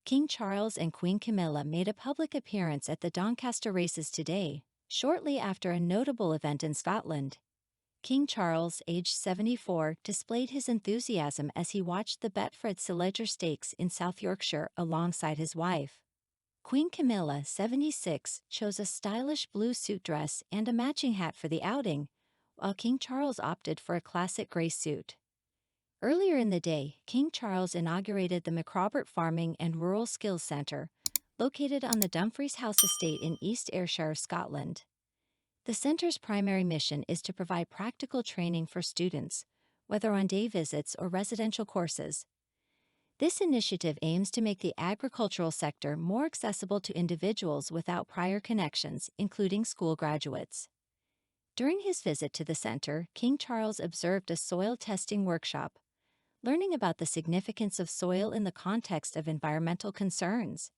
King Charles and Queen Camilla made a public appearance at the Doncaster races today, shortly after a notable event in Scotland. King Charles, aged 74, displayed his enthusiasm as he watched the Betfred Stakes in South Yorkshire alongside his wife. Queen Camilla, 76, chose a stylish blue suit dress and a matching hat for the outing, while King Charles opted for a classic grey suit. Earlier in the day, King Charles inaugurated the McRobert Farming and Rural Skills Centre, located on the Dumfries House estate in East Ayrshire, Scotland. The centre's primary mission is to provide practical training for students, whether on day visits or residential courses. This initiative aims to make the agricultural sector more accessible to individuals without prior connections, including school graduates. During his visit to the center, King Charles observed a soil testing workshop, learning about the significance of soil in the context of environmental concerns.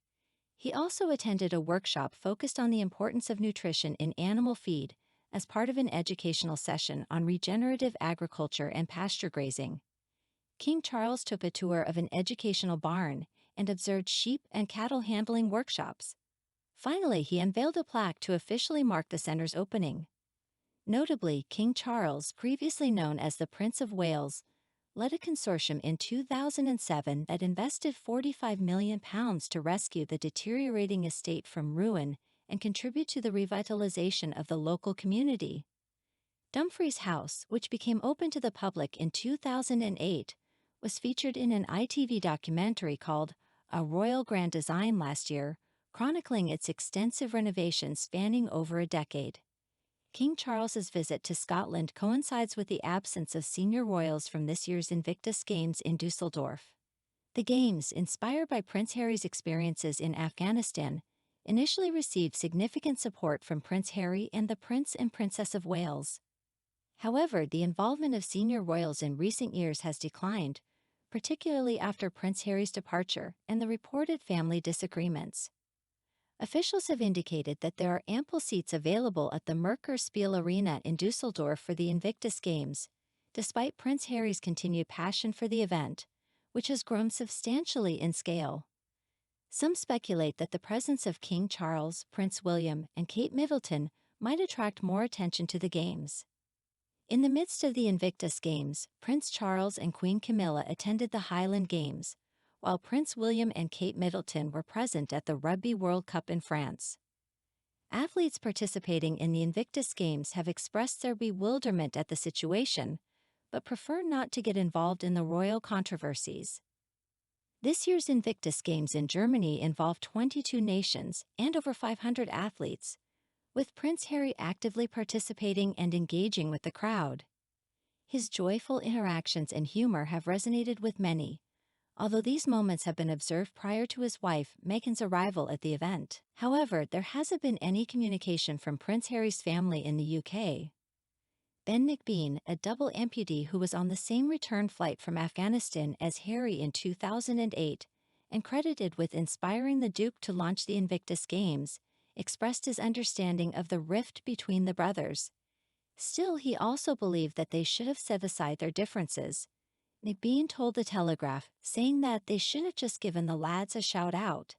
He also attended a workshop focused on the importance of nutrition in animal feed as part of an educational session on regenerative agriculture and pasture grazing. King Charles took a tour of an educational barn and observed sheep and cattle handling workshops. Finally, he unveiled a plaque to officially mark the center's opening. Notably, King Charles, previously known as the Prince of Wales, led a consortium in 2007 that invested £45 million to rescue the deteriorating estate from ruin and contribute to the revitalization of the local community. Dumfries House, which became open to the public in 2008, was featured in an ITV documentary called A Royal Grand Design last year, chronicling its extensive renovations spanning over a decade. King Charles's visit to Scotland coincides with the absence of senior royals from this year's Invictus Games in Dusseldorf. The Games, inspired by Prince Harry's experiences in Afghanistan, initially received significant support from Prince Harry and the Prince and Princess of Wales. However, the involvement of senior royals in recent years has declined, particularly after Prince Harry's departure and the reported family disagreements. Officials have indicated that there are ample seats available at the Merkur-Spiel Arena in Dusseldorf for the Invictus Games, despite Prince Harry's continued passion for the event, which has grown substantially in scale. Some speculate that the presence of King Charles, Prince William, and Kate Middleton might attract more attention to the Games. In the midst of the Invictus Games, Prince Charles and Queen Camilla attended the Highland Games, while Prince William and Kate Middleton were present at the Rugby World Cup in France. Athletes participating in the Invictus Games have expressed their bewilderment at the situation, but prefer not to get involved in the royal controversies. This year's Invictus Games in Germany involved 22 nations and over 500 athletes, with Prince Harry actively participating and engaging with the crowd. His joyful interactions and humor have resonated with many, although these moments have been observed prior to his wife Meghan's arrival at the event. However, there hasn't been any communication from Prince Harry's family in the UK. Ben McBean, a double amputee who was on the same return flight from Afghanistan as Harry in 2008 and credited with inspiring the Duke to launch the Invictus Games, expressed his understanding of the rift between the brothers. Still, he also believed that they should have set aside their differences. McBean told The Telegraph, saying that they should have just given the lads a shout out.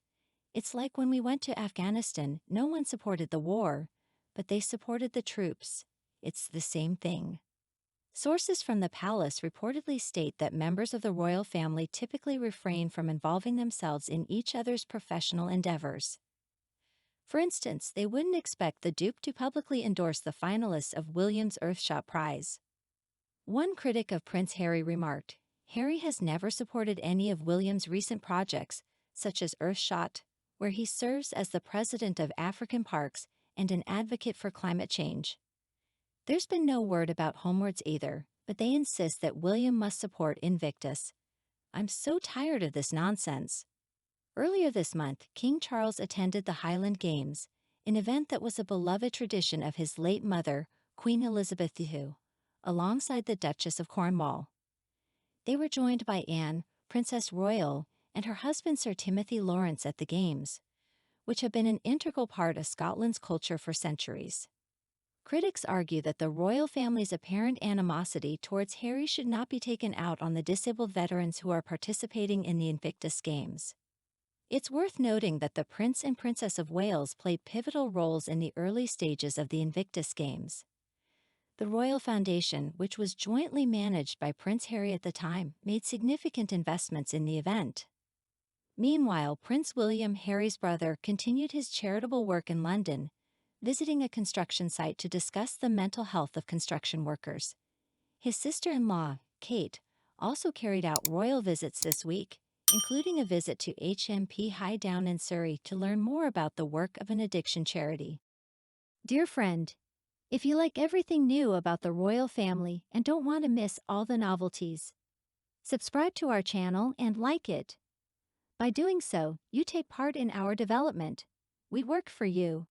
It's like when we went to Afghanistan, no one supported the war, but they supported the troops. It's the same thing. Sources from the palace reportedly state that members of the royal family typically refrain from involving themselves in each other's professional endeavors. For instance, they wouldn't expect the Duke to publicly endorse the finalists of William's Earthshot Prize. One critic of Prince Harry remarked, "Harry has never supported any of William's recent projects, such as Earthshot, where he serves as the president of African Parks and an advocate for climate change." There's been no word about Homewards either, but they insist that William must support Invictus. I'm so tired of this nonsense. Earlier this month, King Charles attended the Highland Games, an event that was a beloved tradition of his late mother, Queen Elizabeth II, alongside the Duchess of Cornwall. They were joined by Anne, Princess Royal, and her husband Sir Timothy Lawrence at the Games, which have been an integral part of Scotland's culture for centuries. Critics argue that the royal family's apparent animosity towards Harry should not be taken out on the disabled veterans who are participating in the Invictus Games. It's worth noting that the Prince and Princess of Wales played pivotal roles in the early stages of the Invictus Games. The Royal Foundation, which was jointly managed by Prince Harry at the time, made significant investments in the event. Meanwhile, Prince William, Harry's brother, continued his charitable work in London, visiting a construction site to discuss the mental health of construction workers. His sister-in-law, Kate, also carried out royal visits this week, including a visit to HMP High Down in Surrey to learn more about the work of an addiction charity. Dear friend, if you like everything new about the royal family and don't want to miss all the novelties, subscribe to our channel and like it. By doing so, you take part in our development. We work for you.